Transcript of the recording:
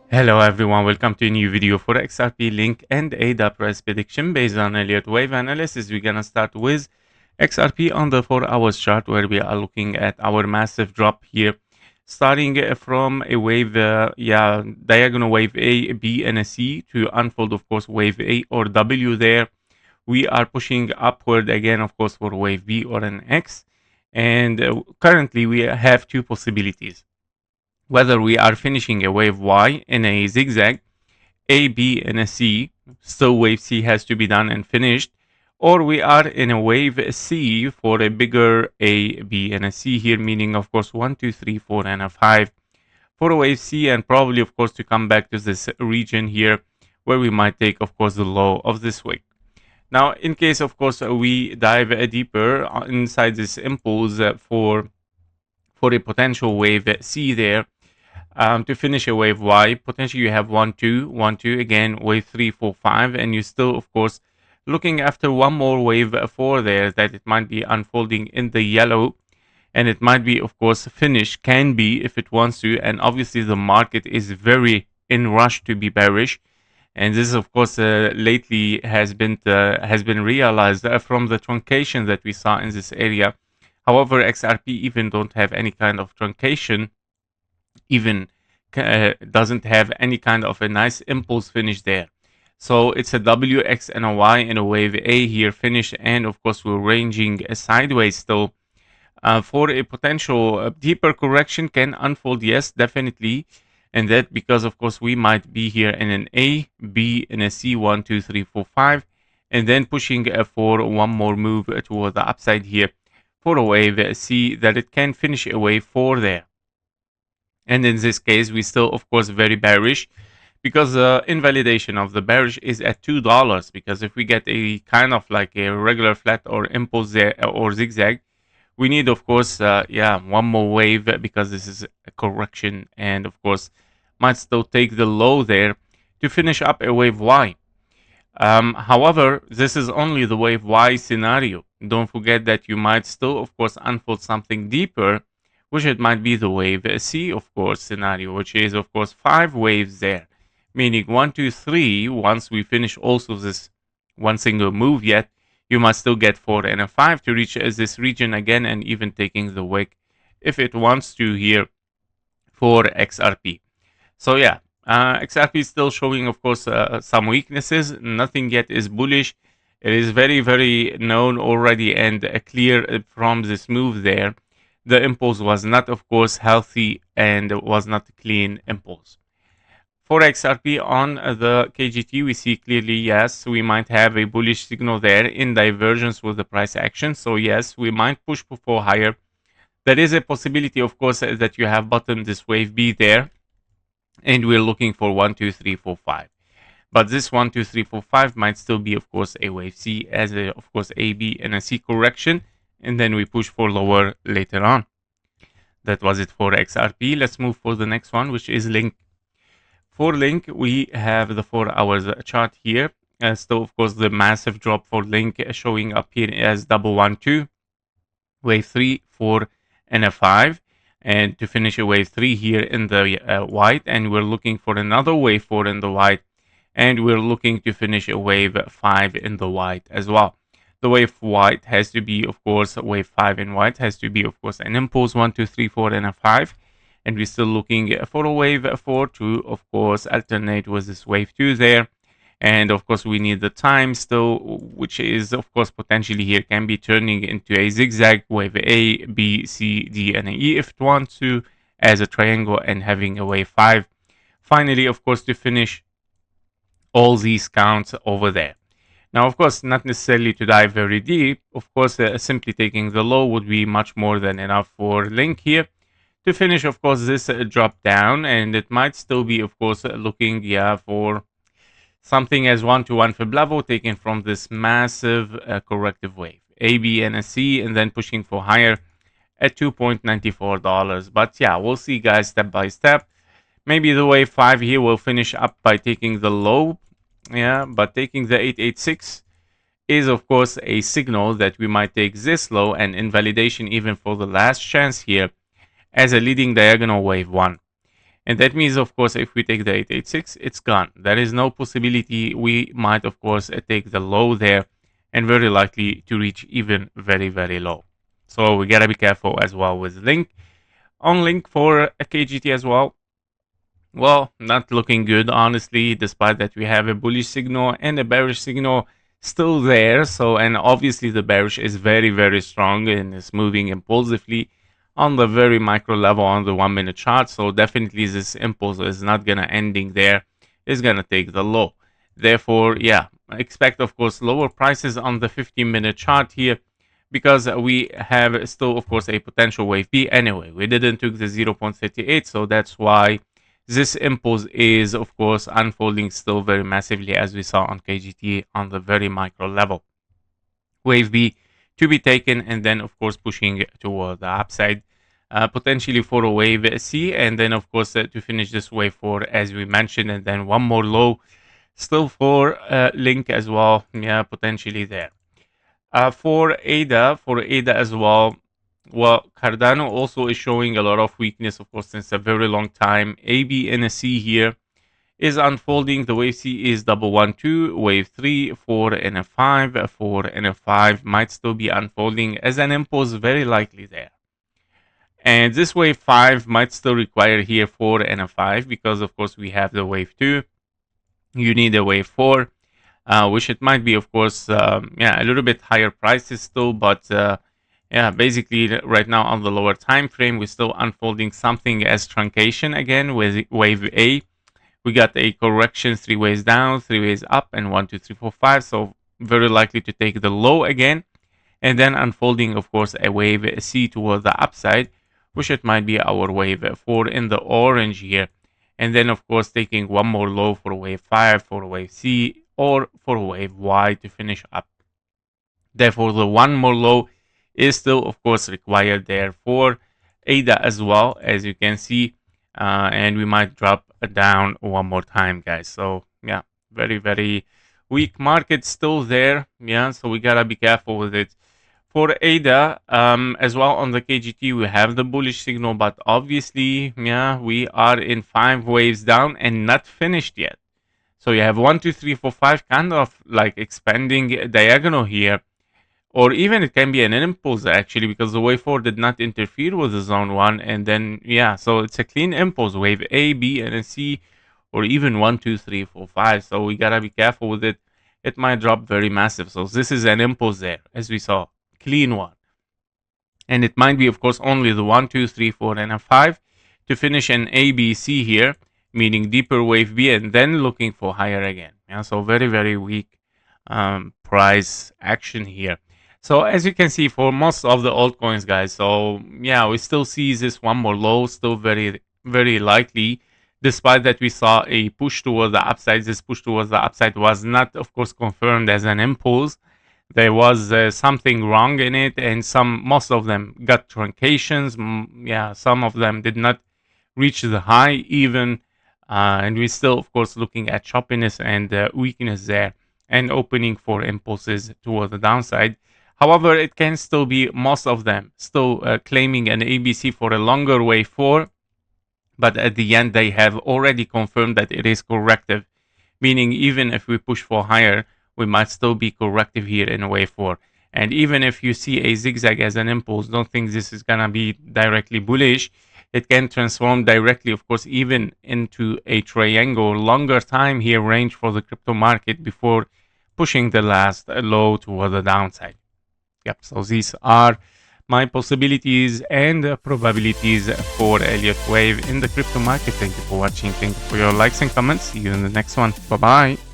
Hello everyone, welcome to a new video for XRP Link and ADA price prediction based on Elliott Wave analysis. We're gonna start with XRP on the 4 hours chart, where we are looking at our massive drop here, starting from a wave, diagonal wave A, B, and a C to unfold, of course, wave A or W there. We are pushing upward again, of course, for wave B or an X, and currently we have two possibilities. Whether we are finishing a wave Y in a zigzag, A, B, and a C, still wave C has to be done and finished, or we are in a wave C for a bigger A, B, and a C here, meaning of course 1, 2, 3, 4, and a 5 for a wave C, and probably of course to come back to this region here where we might take of course the low of this week. Now, in case of course we dive deeper inside this impulse for a potential wave C there, to finish a wave Y, potentially you have 1, 2, 1, 2, again, wave 3, 4, 5, and you still, of course, looking after one more wave 4 there, that it might be unfolding in the yellow, and it might be, of course, finish, can be if it wants to, and obviously the market is very in rush to be bearish, and this, of course, lately has been realized from the truncation that we saw in this area. However, XRP even don't have any kind of truncation, even doesn't have any kind of a nice impulse finish there. So it's a W, X, and a Y in a wave A here finish, and of course we're ranging sideways still. For a potential deeper correction can unfold, yes, definitely, and that because of course we might be here in an A, B, and a C, 1, 2, 3, 4, 5, and then pushing for one more move toward the upside here for a wave C, that it can finish a wave 4 there. And in this case, we still, of course, very bearish, because the invalidation of the bearish is at $2. Because if we get a kind of like a regular flat or impulse there or zigzag, we need, of course, one more wave, because this is a correction, and of course, might still take the low there to finish up a wave Y. However, this is only the wave Y scenario. Don't forget that you might still, of course, unfold something deeper, which it might be the wave C, of course, scenario, which is, of course, 5 waves there, meaning 1, 2, 3. Once we finish also this one single move yet, you must still get 4 and a 5 to reach this region again, and even taking the wick if it wants to here for XRP. So yeah, XRP is still showing, of course, some weaknesses. Nothing yet is bullish. It is very, very known already and clear from this move there. The impulse was not, of course, healthy, and it was not a clean impulse. For XRP on the KGT, we see clearly, yes, we might have a bullish signal there in divergence with the price action. So yes, we might push for higher. There is a possibility, of course, that you have bottomed this wave B there, and we're looking for 1, 2, 3, 4, 5. But this 1, 2, 3, 4, 5 might still be, of course, a wave C, as a, of course, A, B, and a C correction, and then we push for lower later on. That was it for XRP. Let's move for the next one, which is Link. For Link, we have the 4 hours chart here. Still, of course, the massive drop for Link showing up here as double 1, 2, wave 3, 4, and a 5. And to finish a wave 3 here in the white, and we're looking for another wave 4 in the white, and we're looking to finish a wave 5 in the white as well. The wave white has to be, of course, wave 5 in white has to be, of course, an impulse 1, 2, 3, 4, and a 5. And we're still looking for a wave 4 to, of course, alternate with this wave 2 there. And of course, we need the time still, which is, of course, potentially here can be turning into a zigzag wave A, B, C, D, and E if it wants to, as a triangle, and having a wave 5. Finally, of course, to finish all these counts over there. Now, of course, not necessarily to dive very deep. Of course, simply taking the low would be much more than enough for Link here to finish, of course, this drop down. And it might still be, of course, looking, for something as 1-to-1 fib level taken from this massive corrective wave. A, B, and a C, and then pushing for higher at $2.94. But yeah, we'll see, guys, step by step. Maybe the wave 5 here will finish up by taking the low. Yeah, but taking the 886 is, of course, a signal that we might take this low, and invalidation even for the last chance here as a leading diagonal wave 1. And that means, of course, if we take the 886, it's gone. There is no possibility. We might, of course, take the low there and very likely to reach even very, very low. So we gotta be careful as well with Link. On Link for a KGT as well. Well, not looking good, honestly, despite that we have a bullish signal and a bearish signal still there. So, and obviously the bearish is very, very strong and is moving impulsively on the very micro level on the 1 minute chart. So definitely this impulse is not gonna ending there. It's gonna take the low. Therefore, yeah, expect of course lower prices on the 15-minute chart here, because we have still of course a potential wave B. Anyway, we didn't took the 0.38, so that's why this impulse is of course unfolding still very massively, as we saw on KGT on the very micro level. Wave B to be taken, and then of course pushing toward the upside, potentially for a wave C, and then of course to finish this wave 4 as we mentioned, and then one more low still for Link as well. Yeah, potentially there. For ADA as well, Cardano also is showing a lot of weakness, of course, since a very long time. AB and a C here is unfolding. The wave C is 112, wave 3, 4 and a 5, 4 and a 5 might still be unfolding as an impulse, very likely there. And this wave 5 might still require here 4 and a 5, because of course we have the wave 2. You need a wave 4, which it might be, of course, yeah, a little bit higher prices still, but yeah, basically right now on the lower time frame, we're still unfolding something as truncation again with wave A. We got a correction, 3 ways down, 3 ways up, and 1, 2, 3, 4, 5. So very likely to take the low again, and then unfolding, of course, a wave C towards the upside, which it might be our wave 4 in the orange here. And then, of course, taking one more low for wave 5, for wave C, or for wave Y to finish up. Therefore, the one more low is still, of course, required there for ADA as well, as you can see. And we might drop down one more time, guys. So, yeah, very, very weak market still there. Yeah, so we gotta be careful with it. For ADA, as well on the KGT, we have the bullish signal, but obviously, yeah, we are in 5 waves down and not finished yet. So you have 1, 2, 3, 4, 5 kind of like expanding diagonal here, or even it can be an impulse actually, because the wave 4 did not interfere with the zone 1, and then yeah, so it's a clean impulse, wave A, B, and a C, or even 1, 2, 3, 4, 5. So we gotta be careful with it. It might drop very massive. So this is an impulse there, as we saw. Clean one, and it might be of course only the 1, 2, 3, 4 and a 5 to finish an ABC here, meaning deeper wave B, and then looking for higher again. Yeah, so very, very weak price action here. So as you can see, for most of the altcoins, guys, so yeah, we still see this one more low, still very, very likely, despite that we saw a push towards the upside. This push towards the upside was not, of course, confirmed as an impulse. There was something wrong in it, and most of them got truncations. Yeah, some of them did not reach the high even, and we're still, of course, looking at choppiness and weakness there, and opening for impulses toward the downside. However, it can still be most of them still claiming an ABC for a longer wave 4, but at the end they have already confirmed that it is corrective, meaning even if we push for higher, we might still be corrective here in a wave 4. And even if you see a zigzag as an impulse, don't think this is gonna be directly bullish. It can transform directly, of course, even into a triangle, longer time here range for the crypto market before pushing the last low toward the downside. Yep, so these are my possibilities and probabilities for Elliott Wave in the crypto market. Thank you for watching. Thank you for your likes and comments. See you in the next one. Bye-bye.